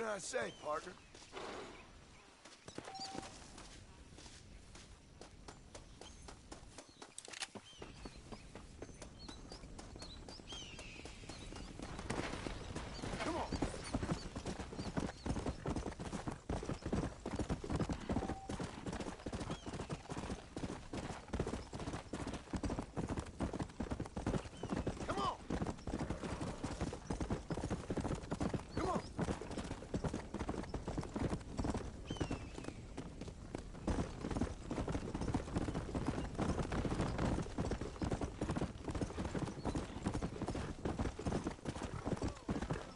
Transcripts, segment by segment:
I say, Parker? Come on. Come on. Come on.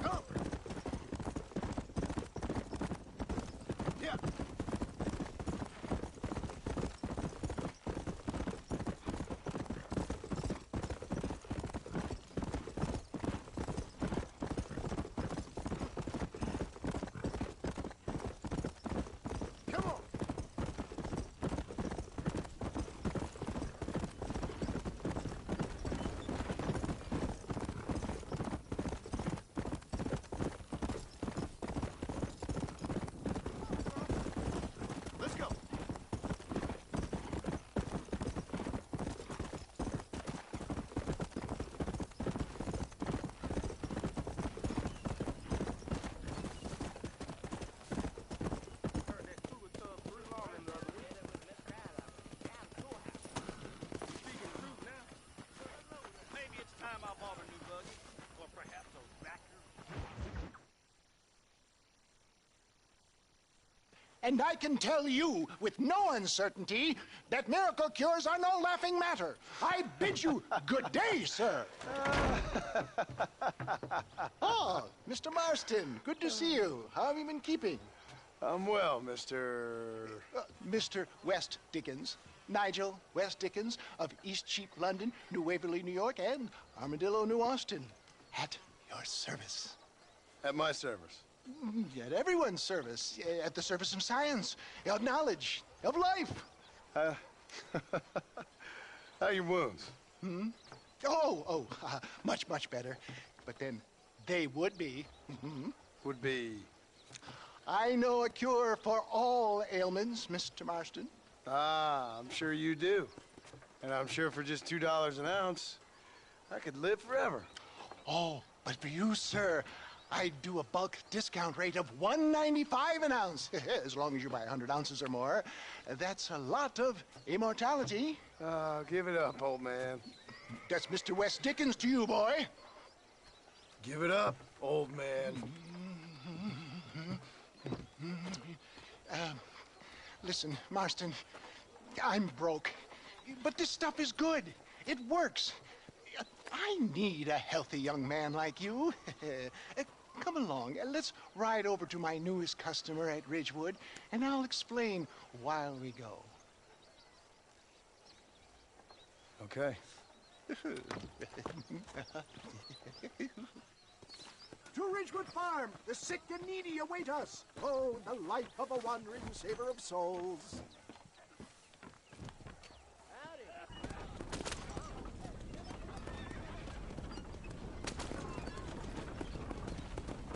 Go. Yeah. Come on. Let's go. Maybe it's time I bought a new buggy, or perhaps a tractor. And I can tell you with no uncertainty that miracle cures are no laughing matter. I bid you good day, sir. Oh, Mr. Marston, good to see you. How have you been keeping? I'm well, Mr. Mr. West Dickens. Nigel West Dickens of Eastcheap, London, New Waverly, New York, and Armadillo, New Austin. At your service. At my service. At everyone's service. At the service of science, of knowledge, of life. How are your wounds? Much, much better. But then they would be. Would be... I know a cure for all ailments, Mr. Marston. Ah, I'm sure you do. And I'm sure for just $2 an ounce, I could live forever. Oh, but for you, sir, I'd do a bulk discount rate of $1.95 an ounce, as long as you buy 100 ounces or more. That's a lot of immortality. Give it up, old man. That's Mr. West Dickens to you, boy. Give it up, old man. Listen, Marston, I'm broke, but this stuff is good. It works. I need a healthy young man like you. Come along, let's ride over to my newest customer at Ridgewood, and I'll explain while we go. Okay. To Ridgewood Farm, the sick and needy await us. Oh, the life of a wandering saver of souls.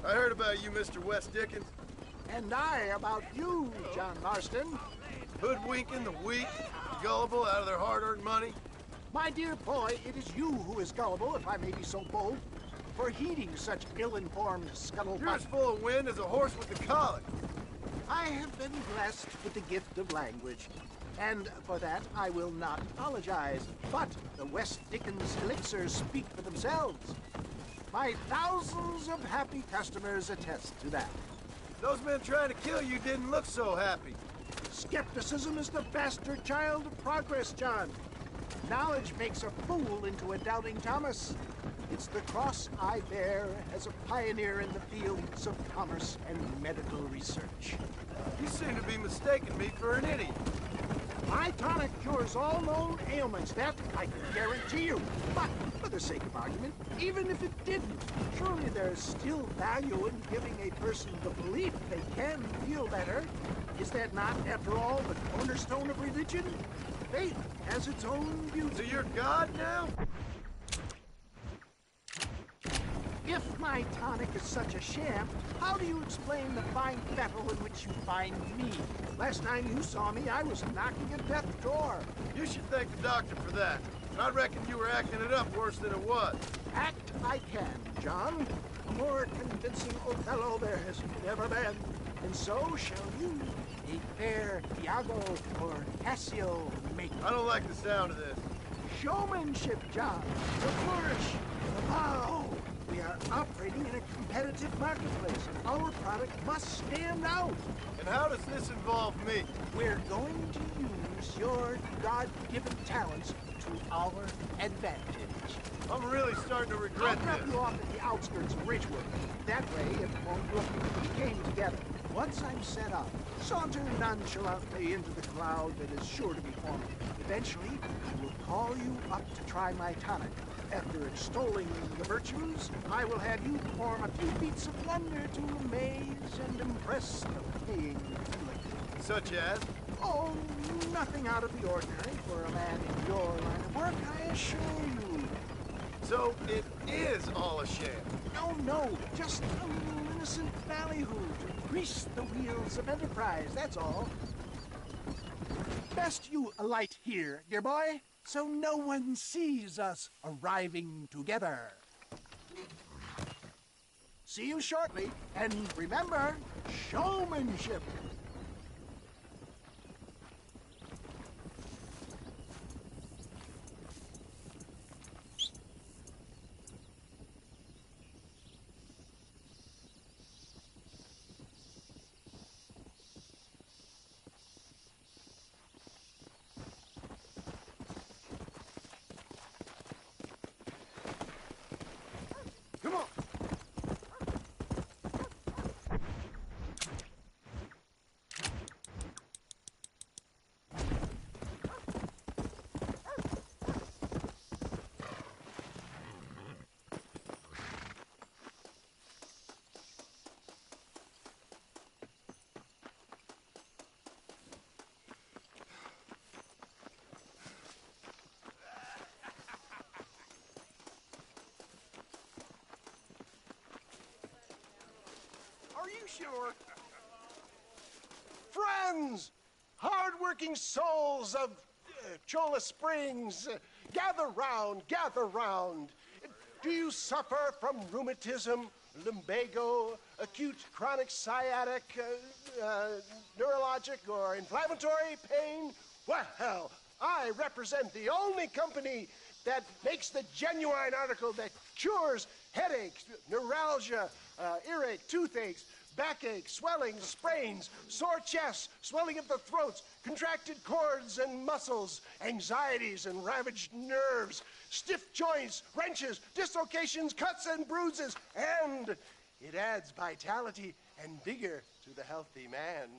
I heard about you, Mr. West Dickens. And I about you, John Marston. Hoodwinking the weak, gullible out of their hard-earned money. My dear boy, it is you who is gullible, if I may be so bold, for heeding such ill-informed You're scuttlebutt. as full of wind as a horse with the colic. I have been blessed with the gift of language, and for that I will not apologize. But the West Dickens elixirs speak for themselves. My thousands of happy customers attest to that. Those men trying to kill you didn't look so happy. Skepticism is the bastard child of progress, John. Knowledge makes a fool into a doubting Thomas. It's the cross I bear as a pioneer in the fields of commerce and medical research. You seem to be mistaking me for an idiot. My tonic cures all known ailments, that I can guarantee you. But, for the sake of argument, even if it didn't, surely there's still value in giving a person the belief they can feel better. Is that not, after all, the cornerstone of religion? Faith has its own beauty. So you're God now? If my tonic is such a sham, how do you explain the fine fettle in which you find me? Last time you saw me, I was knocking at death's door. You should thank the doctor for that. I reckon you were acting it up worse than it was. Act I can, John. A more convincing Othello there has never been. And so shall you, a fair Iago or Cassio make. I don't like the sound of this. Showmanship, John. The flourish, the bow. We are operating in a competitive marketplace, and our product must stand out. And how does this involve me? We're going to use your God-given talents to our advantage. I'm really starting to regret I'll drop this. you off at the outskirts of Ridgewood. That way, it won't look like we came together. Once I'm set up, saunter nonchalantly into the cloud that is sure to be forming. Eventually, I will call you up to try my tonic. After extolling the virtues, I will have you perform a few feats of wonder to amaze and impress the paying public. Such as? Oh, nothing out of the ordinary for a man in your line of work, I assure you. So it is all a sham. No, just a little innocent ballyhoo to grease the wheels of enterprise, that's all. Best you alight here, dear boy, so no one sees us arriving together. See you shortly, and remember, showmanship. Come on. Are you sure? Friends, hard-working souls of Cholla Springs, gather round, gather round. Do you suffer from rheumatism, lumbago, acute chronic sciatic, neurologic, or inflammatory pain? Well, I represent the only company that makes the genuine article that cures headaches, neuralgia, earache, toothaches, backache, swelling, sprains, sore chests, swelling of the throats, contracted cords and muscles, anxieties and ravaged nerves, stiff joints, wrenches, dislocations, cuts and bruises, and it adds vitality and vigor to the healthy man.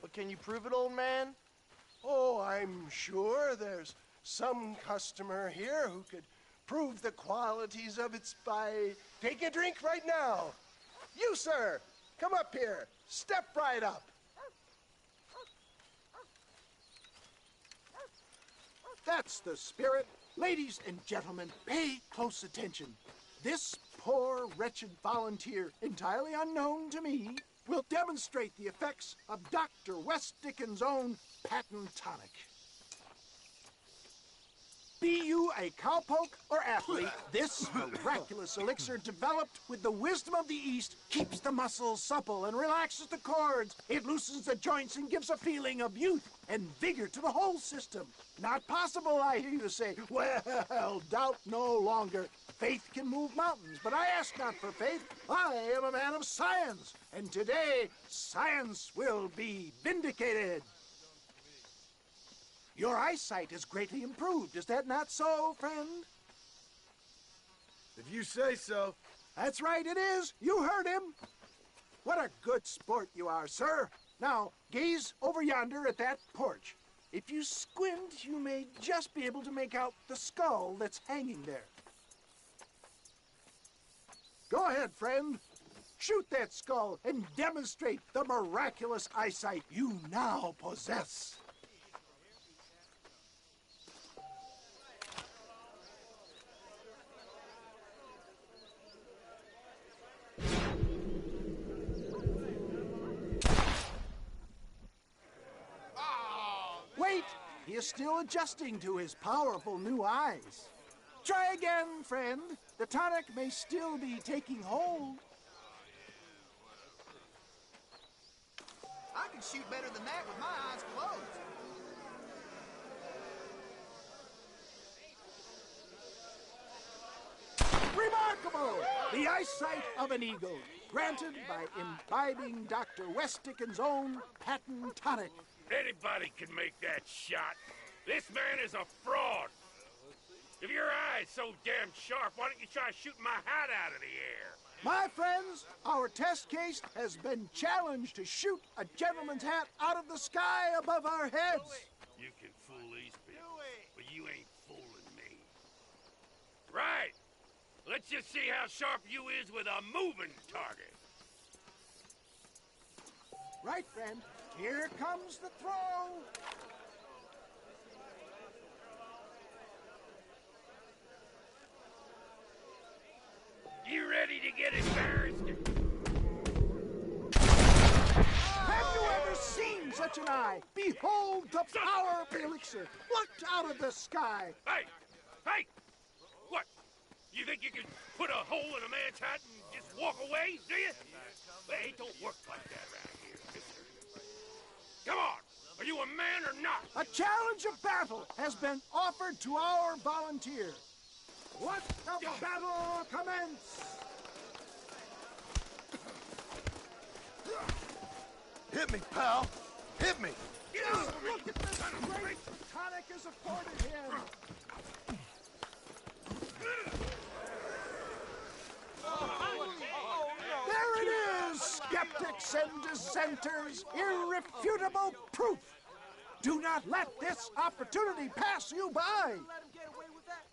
But can you prove it, old man? Oh, I'm sure there's some customer here who could prove the qualities of it by taking a drink right now. You, sir, come up here. Step right up. That's the spirit. Ladies and gentlemen, pay close attention. This poor, wretched volunteer, entirely unknown to me, will demonstrate the effects of Dr. West Dickens' own patent tonic. Be you a cowpoke or athlete, this miraculous elixir developed with the wisdom of the East keeps the muscles supple and relaxes the cords. It loosens the joints and gives a feeling of youth and vigor to the whole system. Not possible, I hear you say. Well, doubt no longer. Faith can move mountains, but I ask not for faith. I am a man of science, and today science will be vindicated. Your eyesight is greatly improved. Is that not so, friend? If you say so. That's right, it is. You heard him. What a good sport you are, sir. Now, gaze over yonder at that porch. If you squint, you may just be able to make out the skull that's hanging there. Go ahead, friend. Shoot that skull and demonstrate the miraculous eyesight you now possess. He is still adjusting to his powerful new eyes. Try again, friend. The tonic may still be taking hold. I can shoot better than that with my eyes closed. Remarkable! The eyesight of an eagle, granted by imbibing Dr. Westickens' own patent tonic. Anybody can make that shot. This man is a fraud. If your eye's so damn sharp, why don't you try shooting my hat out of the air? My friends, our test case has been challenged to shoot a gentleman's hat out of the sky above our heads. You can fool these people, but you ain't fooling me. Right. Let's just see how sharp you is with a moving target. Right, friend. Here comes the throw. You ready to get embarrassed? Have you ever seen such an eye? Behold the power of the elixir, plucked out of the sky. Hey! Hey! What? You think you can put a hole in a man's hat and just walk away, do you? Hey, it don't work like that around here, mister. Come on! Are you a man or not? A challenge of battle has been offered to our volunteer. Let the battle commence! Hit me, pal. Hit me. Look at this great tonic is afforded him. There it is, skeptics and dissenters, irrefutable proof. Do not let this opportunity pass you by. Let him get away with that?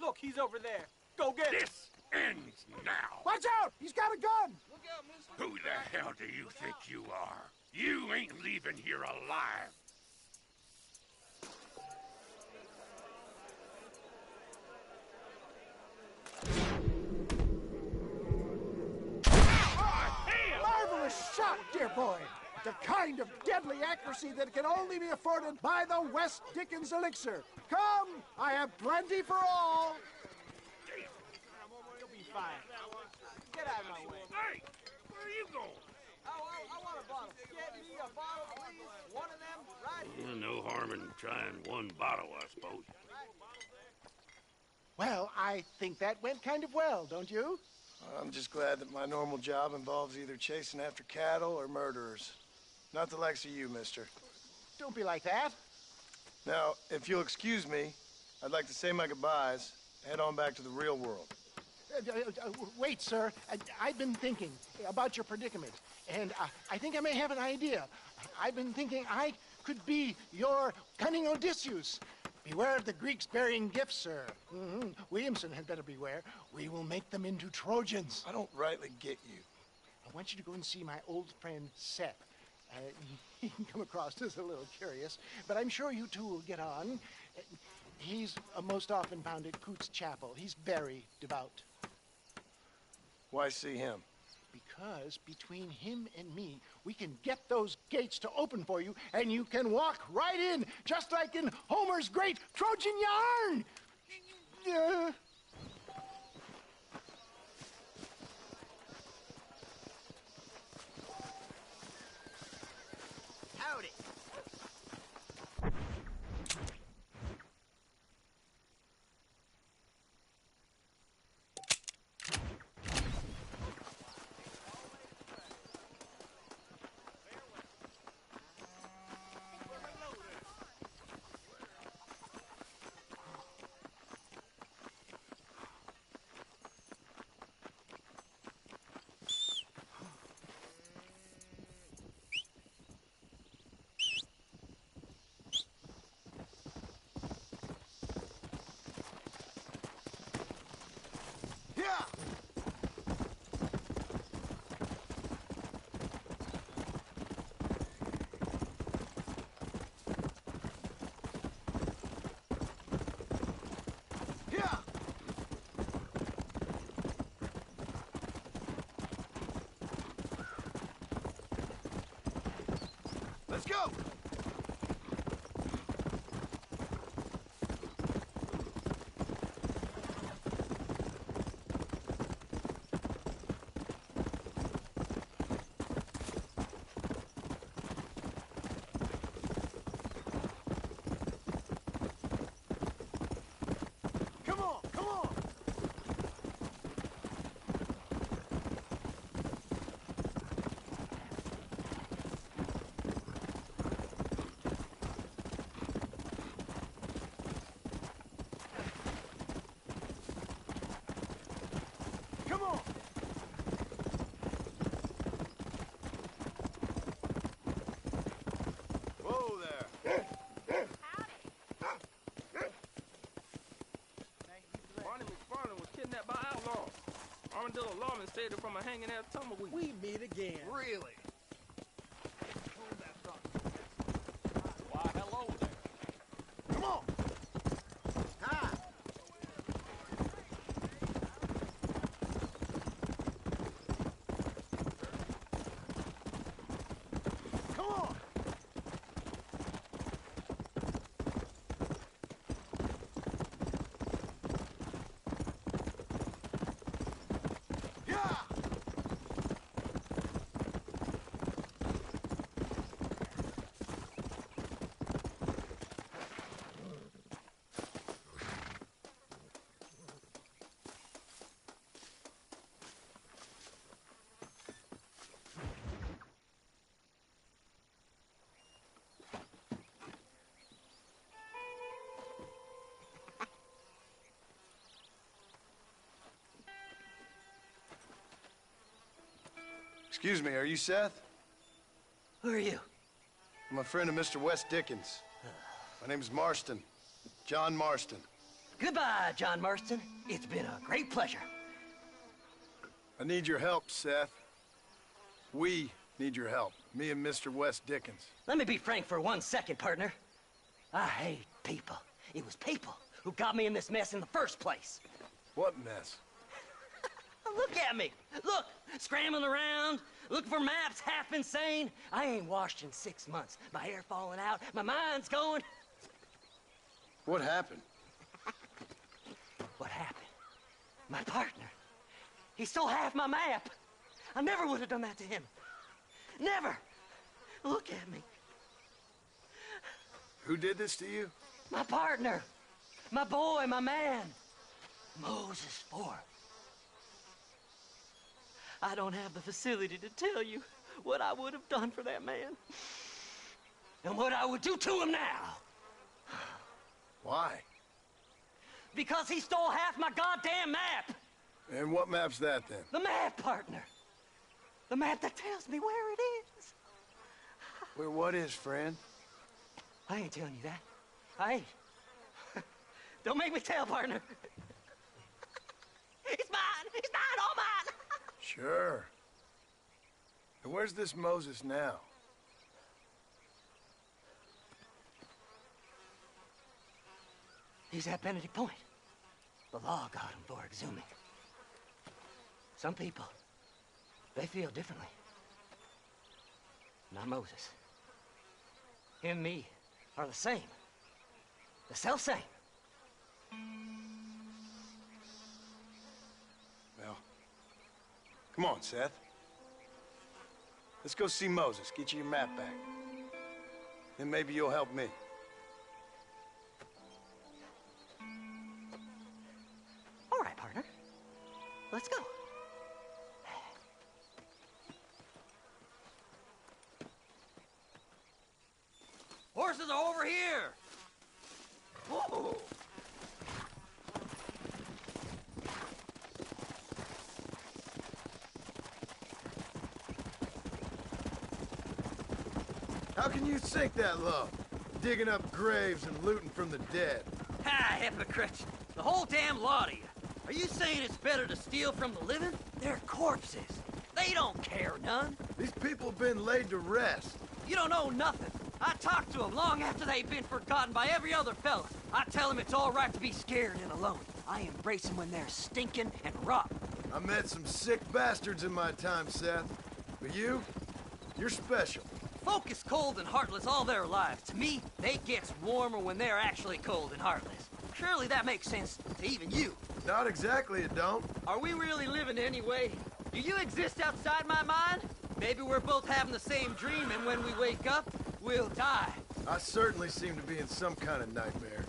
Look, he's over there. Go get him. This ends now. Watch out! He's got a gun! Look out, mister. Who the hell do you think you are? You ain't leaving here alive. Marvelous shot, dear boy. The kind of deadly accuracy that can only be afforded by the West Dickens elixir. Come, I have plenty for all. You'll be fine. Get out of my way. Hey, where are you going? I want a bottle. Get me a bottle, please. One of them, right here. No harm in trying one bottle, I suppose. Well, I think that went kind of well, don't you? I'm just glad that my normal job involves either chasing after cattle or murderers. Not the likes of you, mister. Don't be like that. Now, if you'll excuse me, I'd like to say my goodbyes, head on back to the real world. Wait, sir. I've been thinking about your predicament, and I think I may have an idea. I've been thinking I could be your cunning Odysseus. Beware of the Greeks bearing gifts, sir. Williamson had better beware. We will make them into Trojans. I don't rightly get you. I want you to go and see my old friend Seth. He can come across as a little curious, but I'm sure you two will get on. He's most often found at Coots Chapel. He's very devout. Why see him? Because between him and me, we can get those gates to open for you, and you can walk right in, just like in Homer's great Trojan yarn. Howdy. come and save her from a hanging out tumbleweed. We meet again. Really? Why, hello there. Come on. Ah. Come on. Yeah. Excuse me, are you Seth? Who are you? I'm a friend of Mr. Wes Dickens. My name's Marston. John Marston. Goodbye, John Marston. It's been a great pleasure. I need your help, Seth. We need your help. Me and Mr. Wes Dickens. Let me be frank for 1 second, partner. I hate people. It was people who got me in this mess in the first place. What mess? Look at me. Look, scrambling around, looking for maps, half insane. I ain't washed in 6 months. My hair falling out, my mind's going. What happened? What happened? My partner. He stole half my map. I never would have done that to him. Never. Look at me. Who did this to you? My partner. My boy, my man. Moses Ford. I don't have the facility to tell you what I would have done for that man. And what I would do to him now. Why? Because he stole half my goddamn map. And what map's that, then? The map, partner. The map that tells me where it is. Where what is, friend? I ain't telling you that. I ain't. Don't make me tell, partner. It's mine! It's mine! All mine! Sure. And where's this Moses now? He's at Benedict Point. The law got him for exhuming. Some people, they feel differently. Not Moses. Him and me are the same. The self-same. Well, come on, Seth. Let's go see Moses, get you your map back. Then maybe you'll help me. All right, partner. Let's go. Horses are over here! Whoa! How can you sink that low? Digging up graves and looting from the dead. Ha, hypocrites! The whole damn lot of you. Are you saying it's better to steal from the living? They're corpses. They don't care none. These people have been laid to rest. You don't know nothing. I talked to them long after they've been forgotten by every other fella. I tell them it's all right to be scared and alone. I embrace them when they're stinking and rotten. I met some sick bastards in my time, Seth. But you're special. Folk is cold and heartless all their lives. To me, they gets warmer when they're actually cold and heartless. Surely that makes sense to even you. Not exactly, it don't. Are we really living anyway? Do you exist outside my mind? Maybe we're both having the same dream, and when we wake up, we'll die. I certainly seem to be in some kind of nightmare.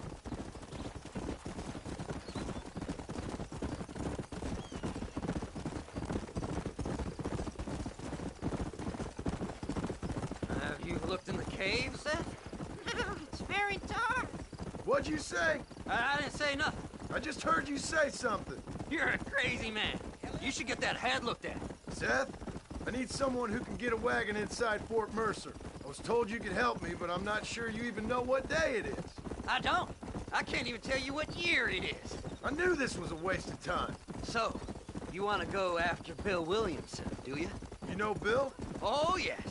Have you looked in the cave, Seth? It's very dark. What'd you say? I didn't say nothing. I just heard you say something. You're a crazy man. You should get that head looked at. Seth, I need someone who can get a wagon inside Fort Mercer. I was told you could help me, but I'm not sure you even know what day it is. I don't. I can't even tell you what year it is. I knew this was a waste of time. So, You want to go after Bill Williamson, do you? You know Bill? Oh, yes.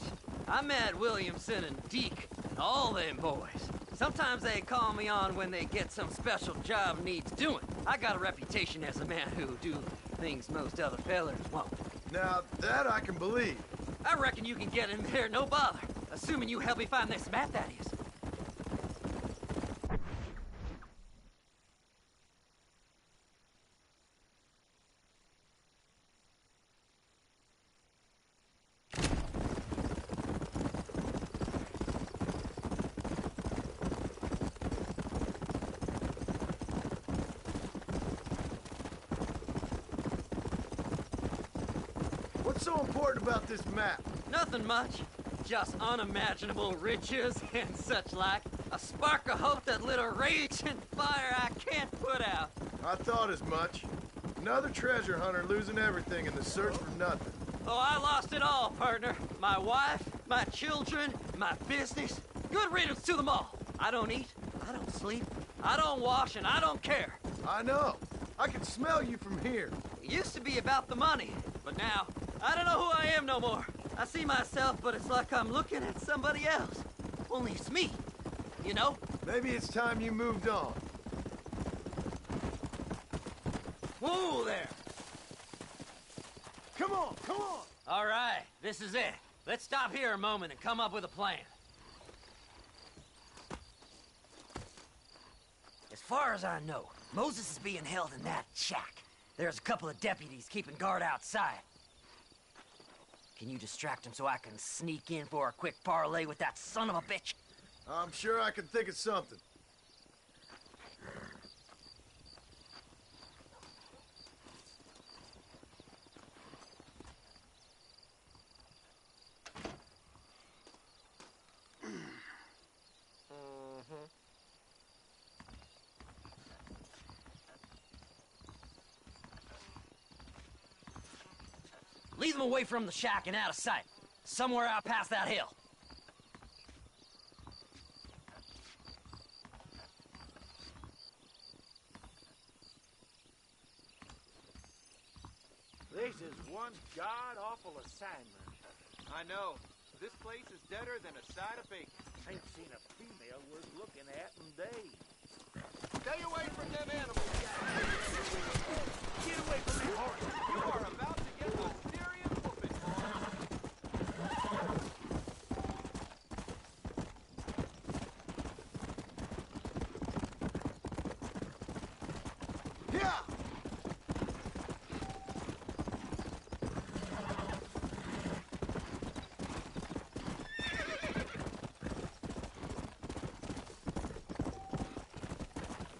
I met Williamson and Deke and all them boys. Sometimes they call me on when they get some special job needs doing. I got a reputation as a man who do things most other fellers won't. Now, that I can believe. I reckon you can get in there, no bother. Assuming you help me find this map, that is. What's so important about this map? Nothing much. Just unimaginable riches and such like. A spark of hope that lit a raging fire I can't put out. I thought as much. Another treasure hunter losing everything in the search for nothing. Oh, I lost it all, partner. My wife, my children, my business. Good riddance to them all. I don't eat, I don't sleep, I don't wash, and I don't care. I know. I can smell you from here. It used to be about the money, but now, I don't know who I am no more. I see myself, but it's like I'm looking at somebody else. Only it's me, you know? Maybe it's time you moved on. Whoa there! Come on, come on! All right, this is it. Let's stop here a moment and come up with a plan. As far as I know, Moses is being held in that shack. There's a couple of deputies keeping guard outside. Can you distract him so I can sneak in for a quick parlay with that son of a bitch? I'm sure I can think of something. Lead them away from the shack and out of sight. Somewhere out past that hill. This is one god-awful assignment. I know. This place is deader than a side of bacon. Ain't seen a female worth looking at in days. Stay away from them animals, guys. Get away from that horse! You are about to get a serious whooping. Yeah!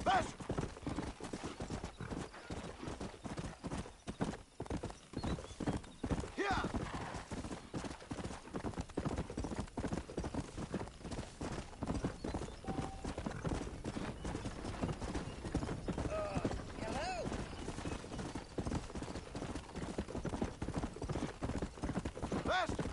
Faster! Yeah! Faster!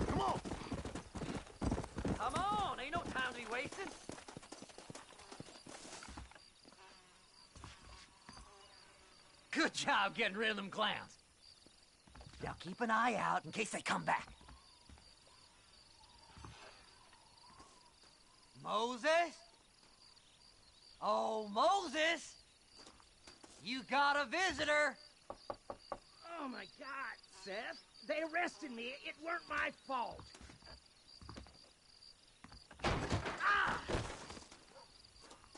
Come on! Come on, ain't no time to be wasting. Good job getting rid of them clowns. Now keep an eye out in case they come back. Moses? Oh, Moses! You got a visitor! Oh my God, Seth! They arrested me. It weren't my fault. Ah!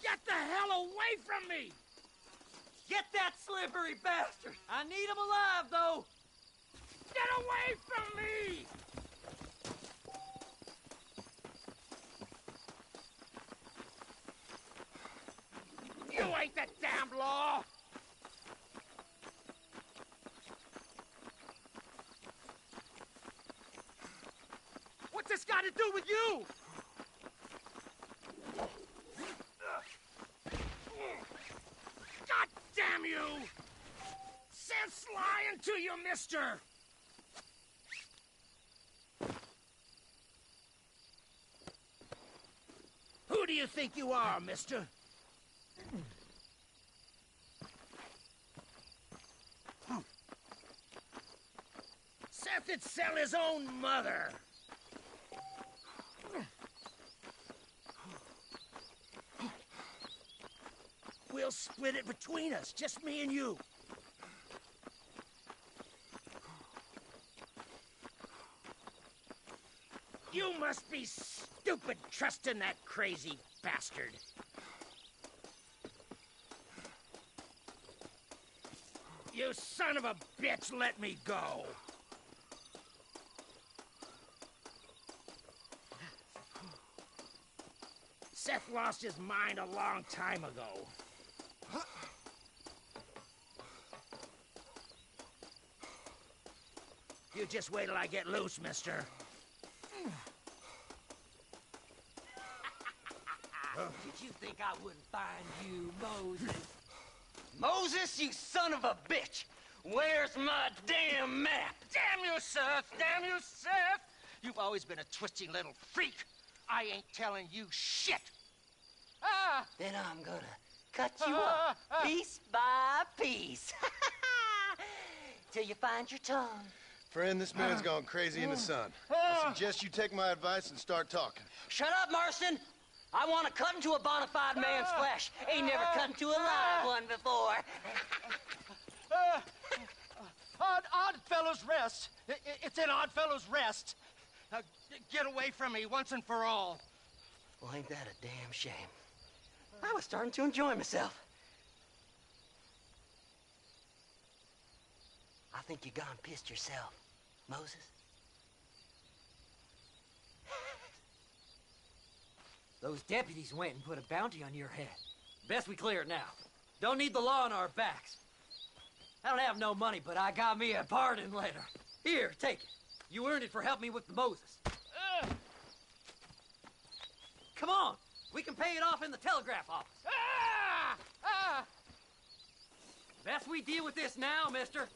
Get the hell away from me! Get that slippery bastard! I need him alive, though! Get away from me! You ain't the damn law! What's this got to do with you? God damn you! Senseless! happened to you, mister? Who do you think you are, mister? Seth'd sell his own mother. We'll split it between us, just me and you. You must be stupid trusting that crazy bastard. You son of a bitch, let me go. Seth lost his mind a long time ago. You just wait till I get loose, mister. Did you think I wouldn't find you, Moses? Moses, you son of a bitch! Where's my damn map? Damn you, Seth! Damn you, Seth! You've always been a twisty little freak. I ain't telling you shit. Ah! Then I'm gonna cut you up piece by piece. Till you find your tongue. Friend, this man's gone crazy in the sun. I suggest you take my advice and start talking. Shut up, Marston! I want to cut into a bona fide man's flesh. Ain't never cut into a live one before. Oddfellows Rest. It's in Oddfellows Rest. Get away from me once and for all. Well, ain't that a damn shame? I was starting to enjoy myself. I think you gone pissed yourself, Moses. Those deputies went and put a bounty on your head. Best we clear it now. Don't need the law on our backs. I don't have no money, but I got me a pardon letter. Here, take it. You earned it for helping me with the Moses. Come on. We can pay it off in the telegraph office. Best we deal with this now, mister.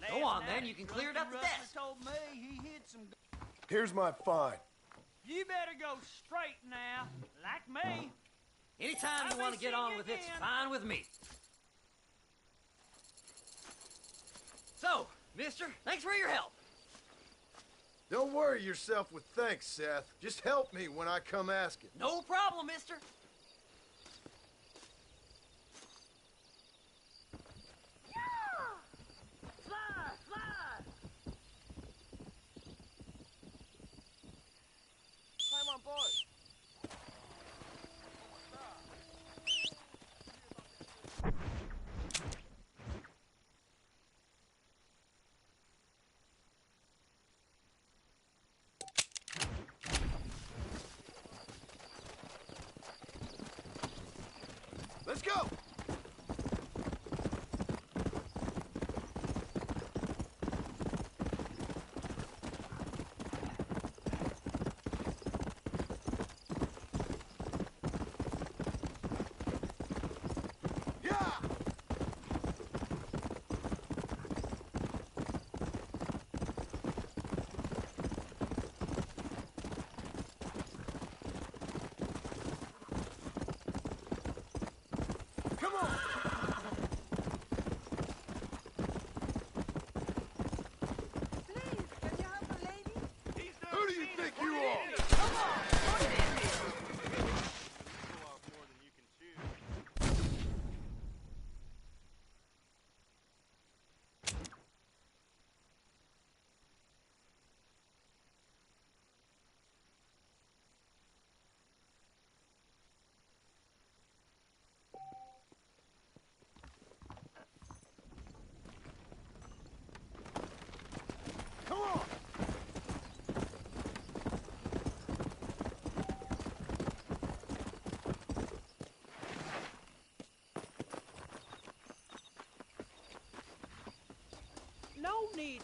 Go on, then. You can clear it up the desk. Told me he hid some. Here's my fine. You better go straight now, like me. Anytime you want to get on with it's fine with me. So, mister, thanks for your help. Don't worry yourself with thanks, Seth. Just help me when I come asking. No problem, mister. Climb on board. Let's go!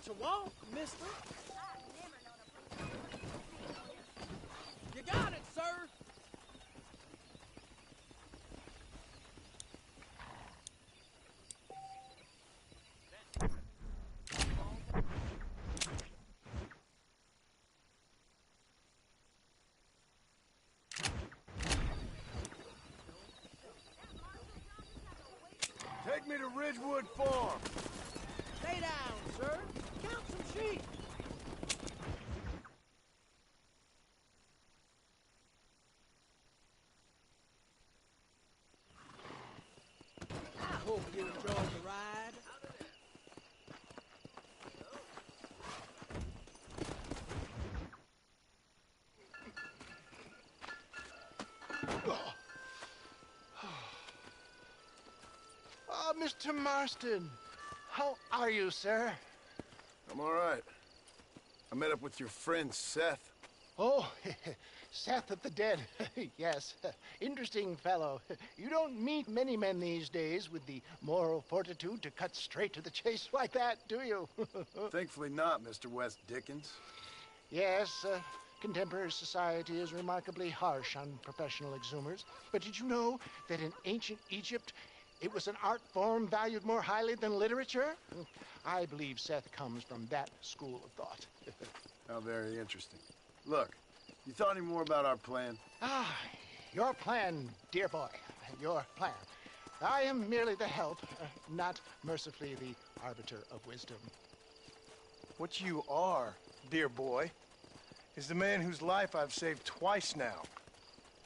what you want, mister. You got it, sir. Take me to Ridgewood Farm. Stay down, sir. Count some sheep. I hope you enjoyed the ride. Oh, Mr. Marston. How are you, sir? I'm all right. I met up with your friend, Seth. Oh, Seth of the Dead. Yes, interesting fellow. You don't meet many men these days with the moral fortitude to cut straight to the chase like that, do you? Thankfully not, Mr. West Dickens. Yes, contemporary society is remarkably harsh on professional exhumers. But did you know that in ancient Egypt, it was an art form valued more highly than literature? I believe Seth comes from that school of thought. How very interesting. Look, you thought any more about our plan? Ah, your plan, dear boy, your plan. I am merely the help, not mercifully the arbiter of wisdom. What you are, dear boy, is the man whose life I've saved twice now.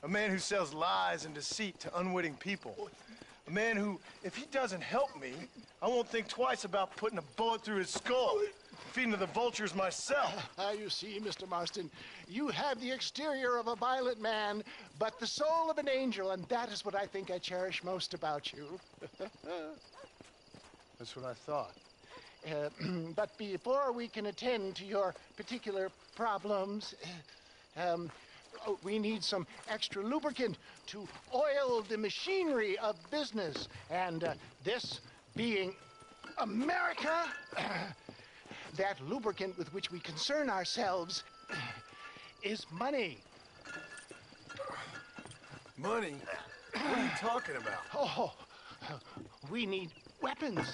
A man who sells lies and deceit to unwitting people. A man who, if he doesn't help me, I won't think twice about putting a bullet through his skull, feeding to the vultures myself. You see, Mr. Marston, you have the exterior of a violent man, but the soul of an angel, and that is what I think I cherish most about you. That's what I thought. But before we can attend to your particular problems, we need some extra lubricant to oil the machinery of business. And this being America, that lubricant with which we concern ourselves is money. Money? What are you talking about? Oh, we need weapons.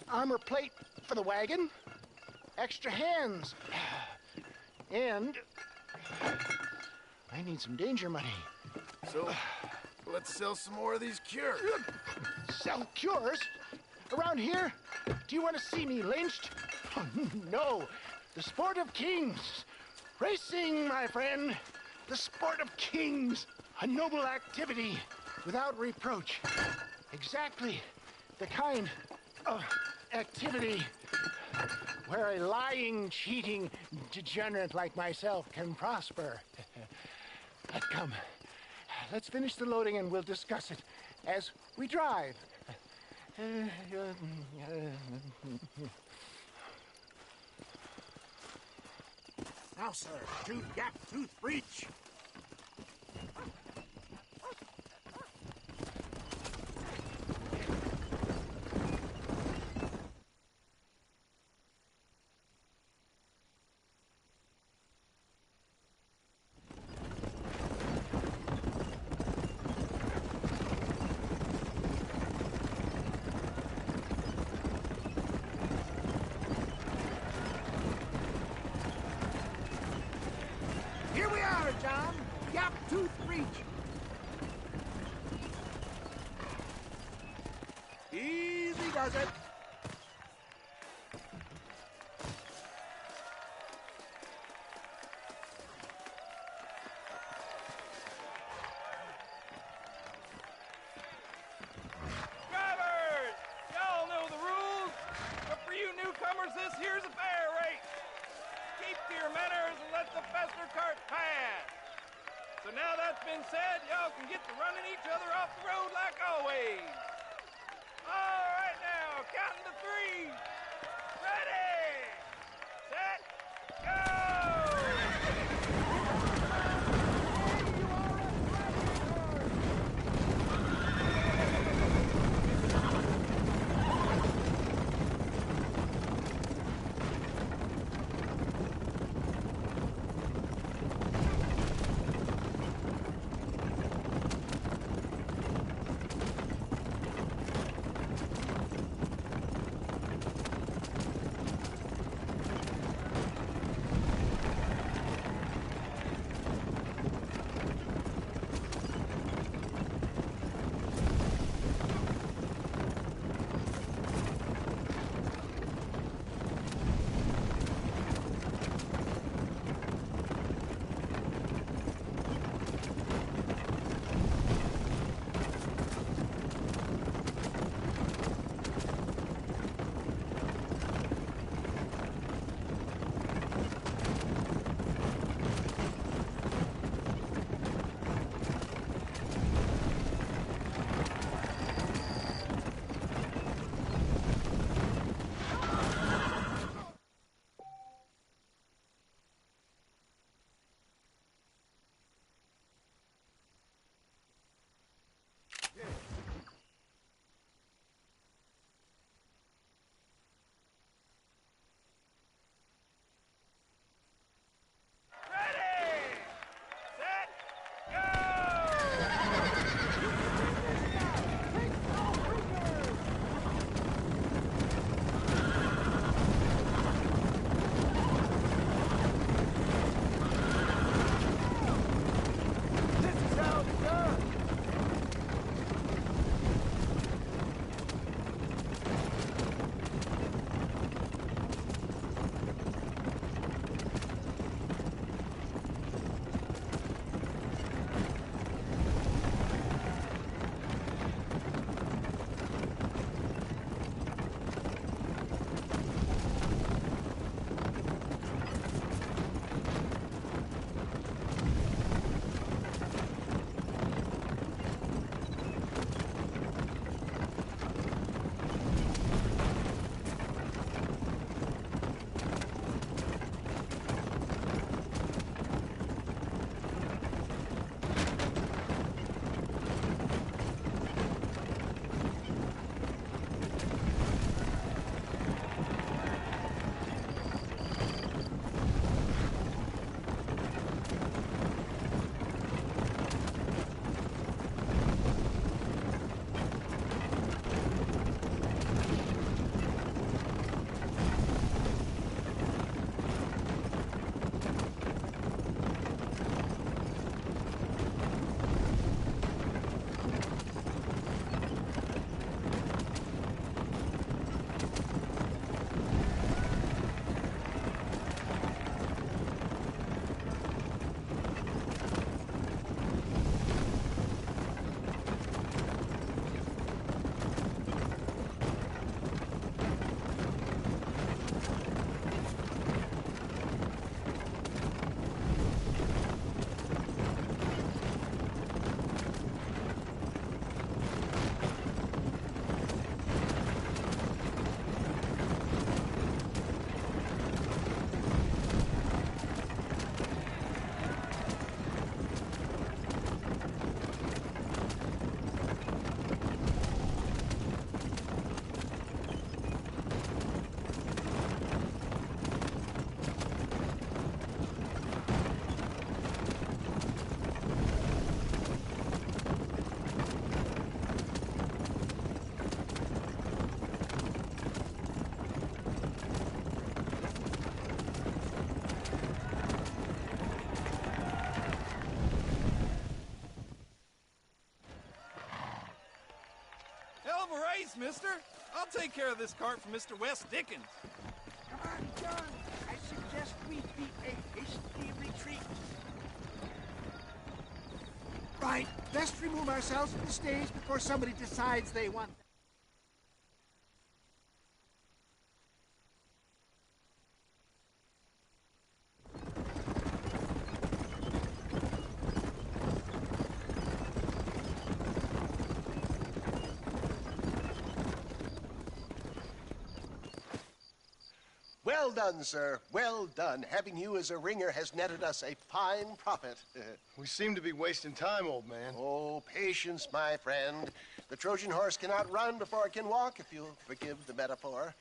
Armor plate for the wagon, extra hands, and I need some danger money. So, let's sell some more of these cures. Sell cures? Around here? Do you want to see me lynched? Oh, no. The sport of kings. Racing, my friend. The sport of kings. A noble activity without reproach. Exactly the kind of activity where a lying, cheating degenerate like myself can prosper. But come, let's finish the loading and we'll discuss it as we drive. Now, sir, to Gap Tooth Breach. Here we are, John. Gap Tooth Breach. Easy does it. Drivers! Y'all know the rules, but for you newcomers, this here's a fair rate. Keep to your manners and let the faster cart pass. So now that's been said, y'all can get to running each other off the road like always. All right now, counting to three. Ready, set, go! mister. I'll take care of this cart for Mr. Wes Dickens. Come on, John. I suggest we beat a hasty retreat. Right. Best remove ourselves from the stage before somebody decides they want. Well done, sir. Well done. Having you as a ringer has netted us a fine profit. We seem to be wasting time, old man. Oh, patience, my friend. The Trojan horse cannot run before it can walk, if you'll forgive the metaphor.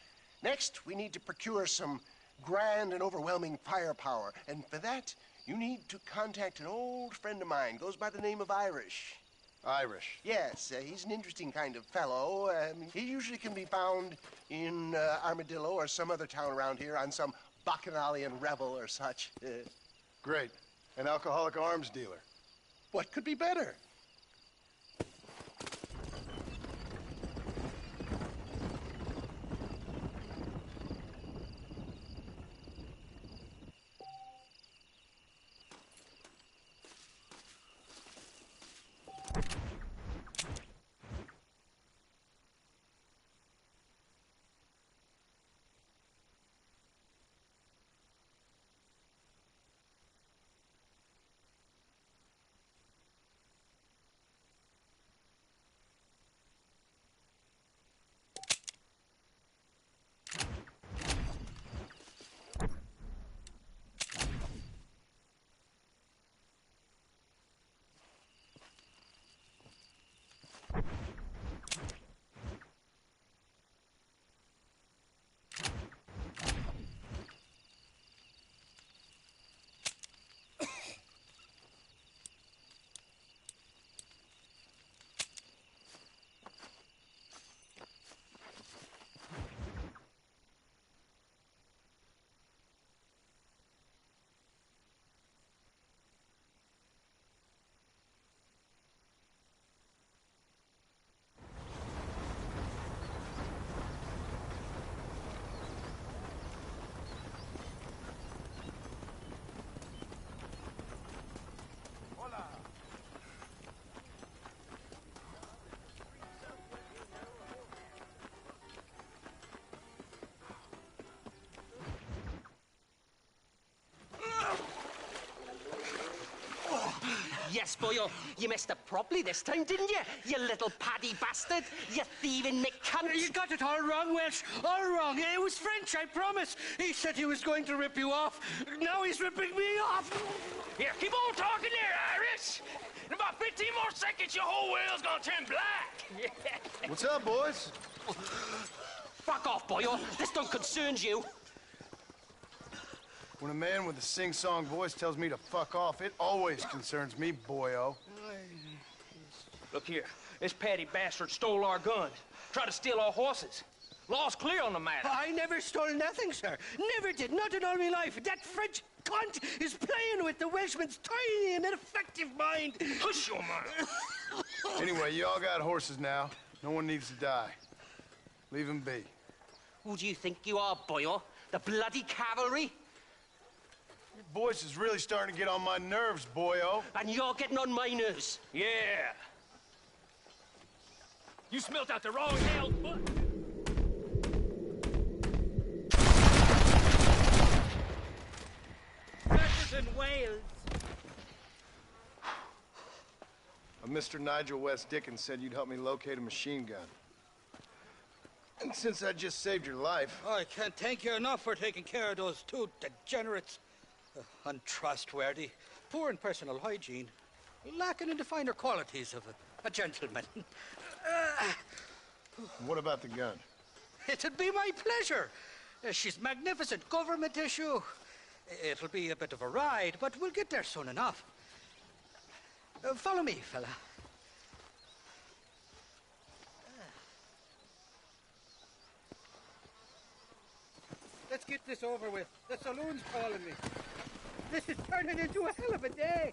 Next, we need to procure some grand and overwhelming firepower. And for that, you need to contact an old friend of mine. Goes by the name of Irish. Irish? Yes, he's an interesting kind of fellow. He usually can be found in Armadillo or some other town around here on some bacchanalian revel or such. Great. An alcoholic arms dealer. What could be better? Yes, boyo, you messed up properly this time, didn't you? You little paddy bastard. You thieving McCunt. You got it all wrong, Welsh. All wrong. It was French, I promise. He said he was going to rip you off. Now he's ripping me off. Here, keep on talking there, Irish. In about 15 more seconds, your whole whale's gonna turn black. What's up, boys? Fuck off, boyo. This don't concern you. When a man with a sing-song voice tells me to fuck off, it always concerns me, boyo. Look here. This Paddy bastard stole our guns. Tried to steal our horses. Law's clear on the matter. I never stole nothing, sir. Never did. Not in all my life. That French cunt is playing with the Welshman's tiny and ineffective mind. Hush your mouth. Anyway, you all got horses now. No one needs to die. Leave them be. Who do you think you are, boyo? The bloody cavalry? Your voice is really starting to get on my nerves, boyo. And you're getting on my nerves. Yeah. You smelt out the wrong hell. Jefferson, Wales. Mr. Nigel West Dickens said you'd help me locate a machine gun. And since I just saved your life... I can't thank you enough for taking care of those two degenerates. Untrustworthy, poor in personal hygiene, lacking in the finer qualities of a gentleman. What about the gun? It'd be my pleasure. She's magnificent, government issue. It'll be a bit of a ride, but we'll get there soon enough. Follow me, fella. Let's get this over with. The saloon's calling me. This is turning into a hell of a day.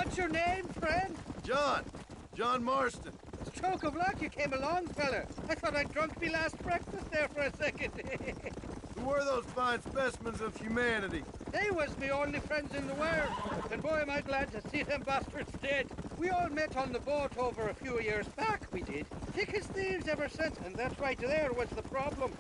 What's your name, friend? John. John Marston. Stroke of luck you came along, fella. I thought I'd drunk me last breakfast there for a second. Who were those fine specimens of humanity? They was me only friends in the world. And boy, am I glad to see them bastards dead. We all met on the boat over a few years back, we did. Thick as thieves ever since, and that right there was the problem.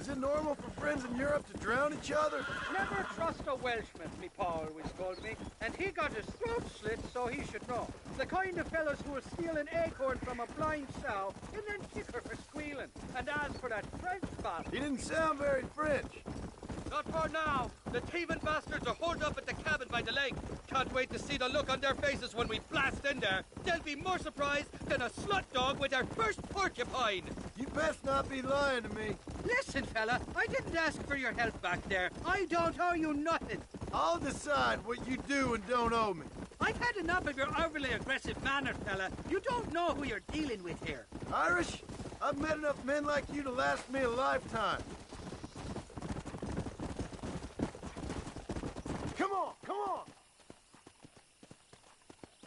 Is it normal for friends in Europe to drown each other? Never trust a Welshman, me pa always told me. And he got his throat slit, so he should know. The kind of fellows who will steal an acorn from a blind sow and then kick her for squealing. And as for that French bastard... He didn't sound very French. Not for now. The thieving bastards are holed up at the cabin by the lake. Can't wait to see the look on their faces when we blast in there. They'll be more surprised than a slut dog with their first porcupine. You best not be lying to me. Listen, fella, I didn't ask for your help back there. I don't owe you nothing. I'll decide what you do and don't owe me. I've had enough of your overly aggressive manner, fella. You don't know who you're dealing with here. Irish, I've met enough men like you to last me a lifetime. Come on, come on!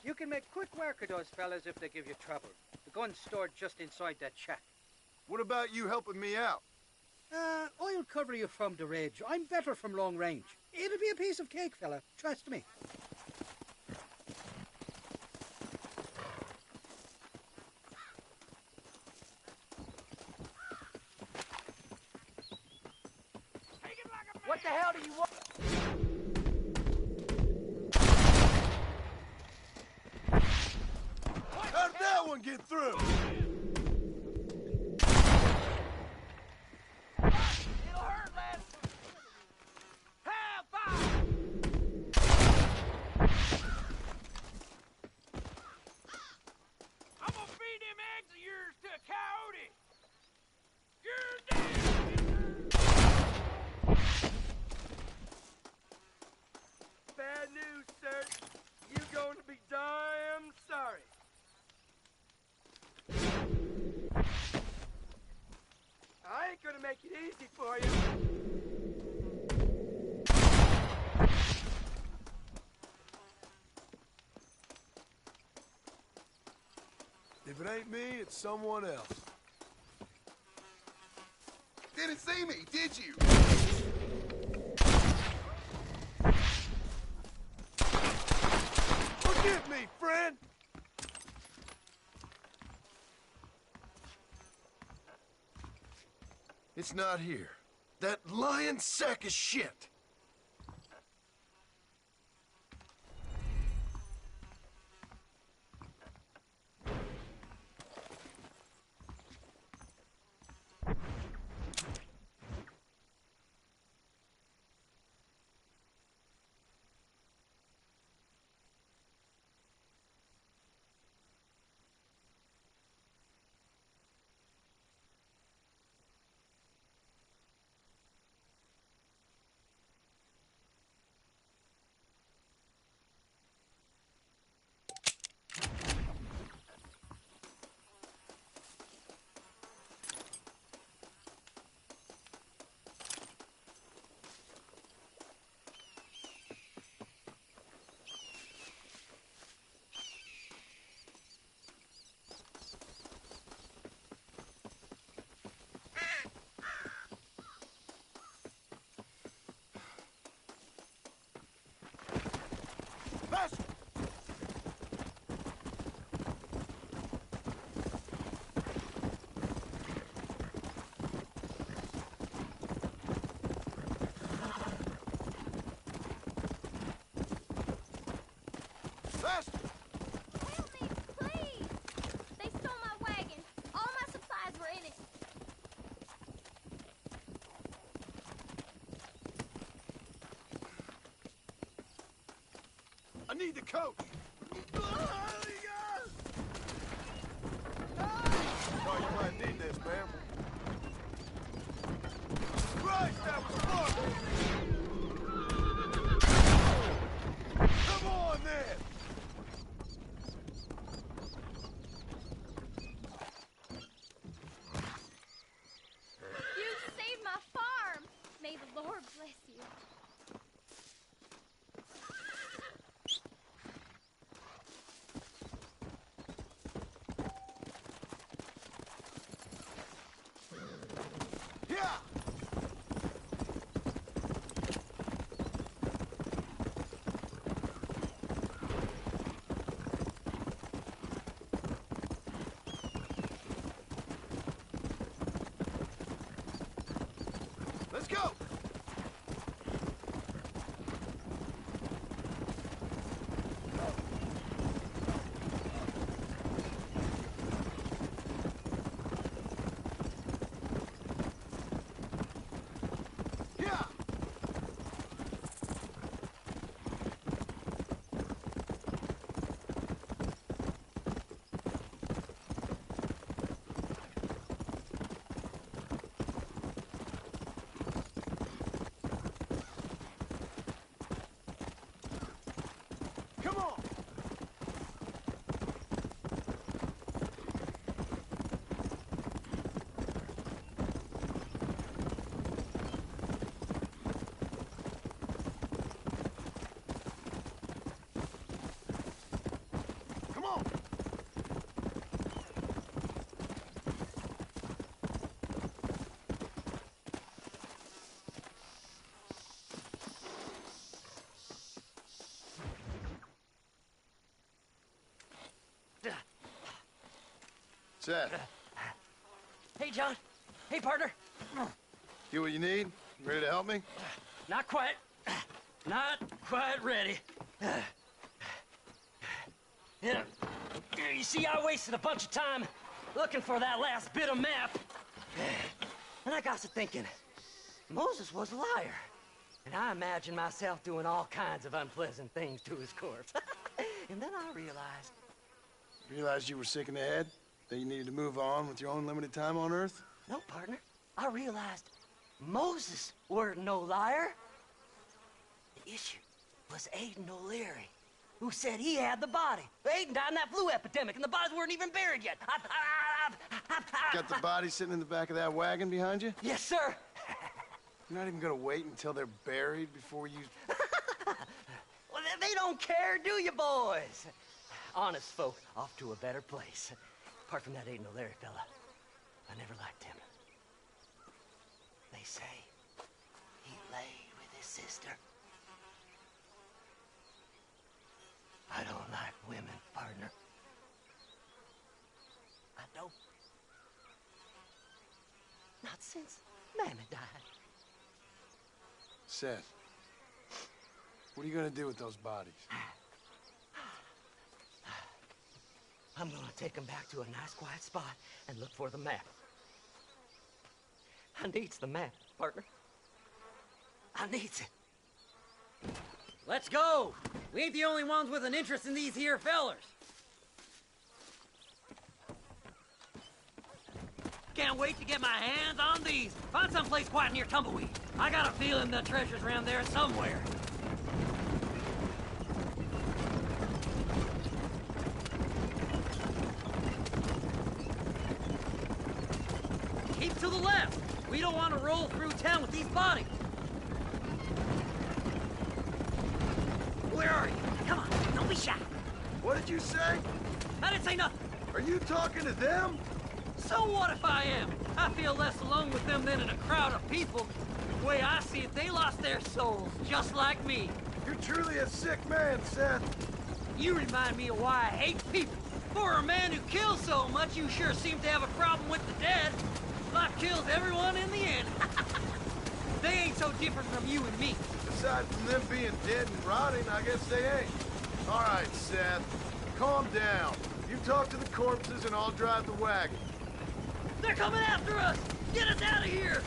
You can make quick work of those fellas if they give you trouble. The gun's stored just inside that shack. What about you helping me out? I'll cover you from the ridge. I'm better from long range. It'll be a piece of cake, fella. Trust me. What the hell do you want? How did that one get through? It'll hurt, lad. Have fire! I'm gonna feed them eggs of yours to a coyote. You're dead. Bad news, sir. You going to be damn sorry. I ain't gonna make it easy for you. If it ain't me, it's someone else. Didn't see me, did you? Forgive me, friend! It's not here. That lying sack of shit! Faster! Help me, please! They stole my wagon. All my supplies were in it. I need the coach! Oh, you might need this, ma'am. Christ, that was fun! Come on, then! You saved my farm. May the Lord bless you. Let's go! Come on! Come on! Seth, Hey, John. Hey, partner. get what you need? Ready to help me? Not quite. Not quite ready. Yeah. You see, I wasted a bunch of time looking for that last bit of map. And I got to thinking, Moses was a liar. And I imagined myself doing all kinds of unpleasant things to his corpse. And then I realized... Realized you were sick in the head? That you needed to move on with your own limited time on Earth? No, partner. I realized Moses weren't no liar. The issue was Aiden O'Leary, who said he had the body. Aiden died in that flu epidemic, and the bodies weren't even buried yet. Got the body sitting in the back of that wagon behind you? Yes, sir. You're not even gonna wait until they're buried before you... Well, they don't care, do you, boys? Honest folk off to a better place. Apart from that Aiden O'Leary fella, I never liked him. They say he lay with his sister. I don't like women, partner. I don't. Not since Mammy died. Seth, what are you gonna do with those bodies? I'm gonna take them back to a nice quiet spot and look for the map. I needs the map, partner. I needs it. Let's go! We ain't the only ones with an interest in these here fellers. Can't wait to get my hands on these. Find someplace quiet near Tumbleweed. I got a feeling the treasure's around there somewhere. Keep to the left. We don't want to roll through town with these bodies. Where are you? Come on, don't be shy. What did you say? I didn't say nothing. Are you talking to them? So what if I am? I feel less alone with them than in a crowd of people. The way I see it, they lost their souls, just like me. You're truly a sick man, Seth. You remind me of why I hate people. For a man who kills so much, you sure seem to have a problem with the dead. Life kills everyone in the end. They ain't so different from you and me. Aside from them being dead and rotting, I guess they ain't. All right, Seth, calm down. You talk to the corpses and I'll drive the wagon. They're coming after us! Get us out of here!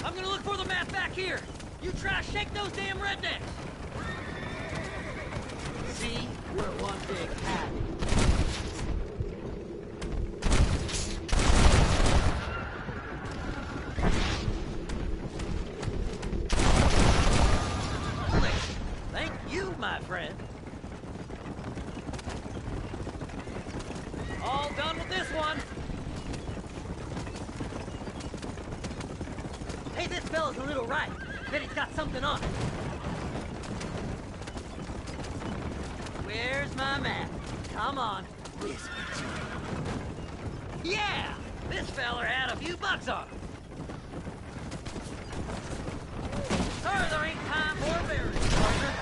I'm gonna look for the map back here. You try to shake those damn rednecks. See? We're one big happy. Thank you, my friend. All done with this one. Hey, this fella's a little right. Bet he's got something on it. Where's my map? Come on. Whisper to me. Yeah! This feller had a few bucks on him. Sorry there ain't time for a berries, partner.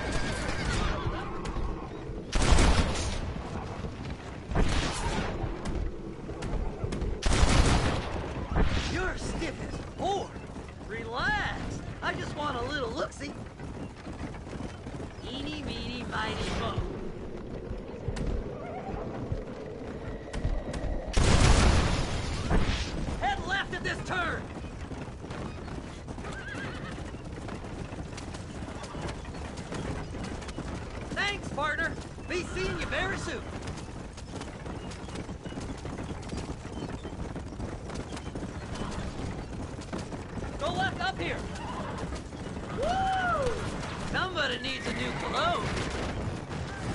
You're stiff as a board. Relax. I just want a little look-see. Eeny, meeny, miny, moe. Head left at this turn. Thanks, partner. Be seeing you very soon. Go left up here. Woo! Somebody needs a new cologne.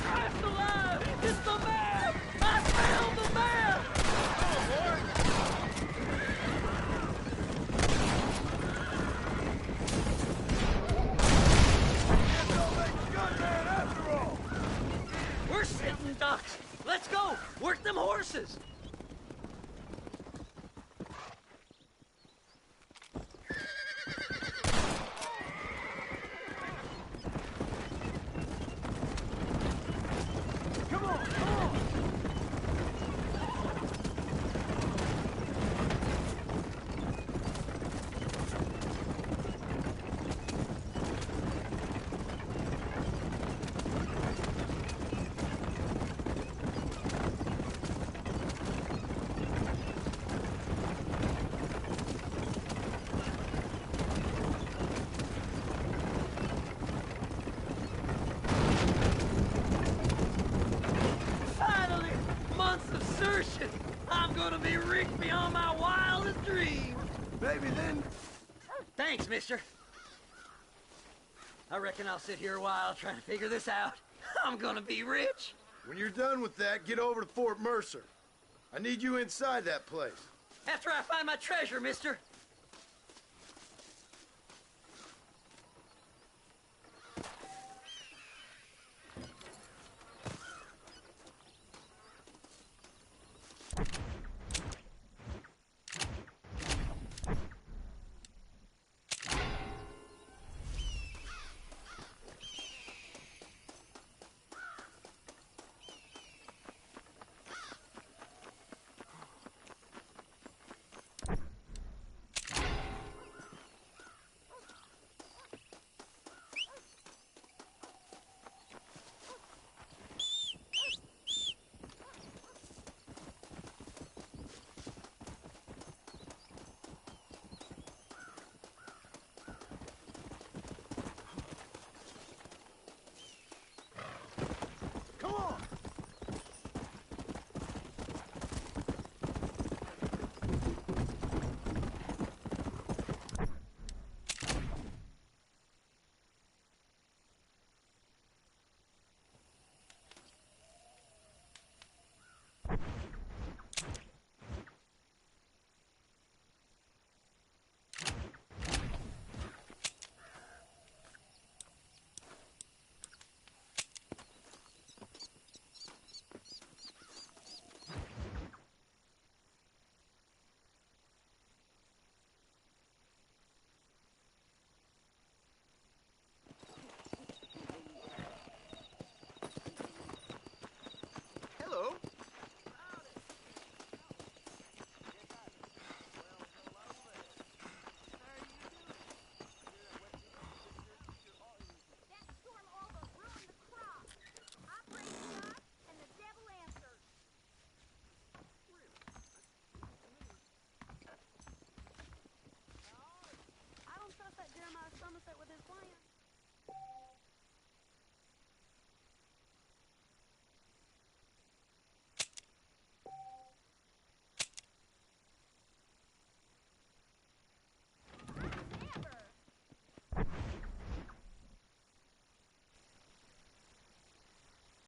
Christ alive! It's the man! I found the man! We're sitting ducks. Let's go. Work them horses. I'm gonna be rich beyond my wildest dreams. Maybe then. Thanks, mister. I reckon I'll sit here a while trying to figure this out. I'm gonna be rich. When you're done with that, get over to Fort Mercer. I need you inside that place. After I find my treasure, mister.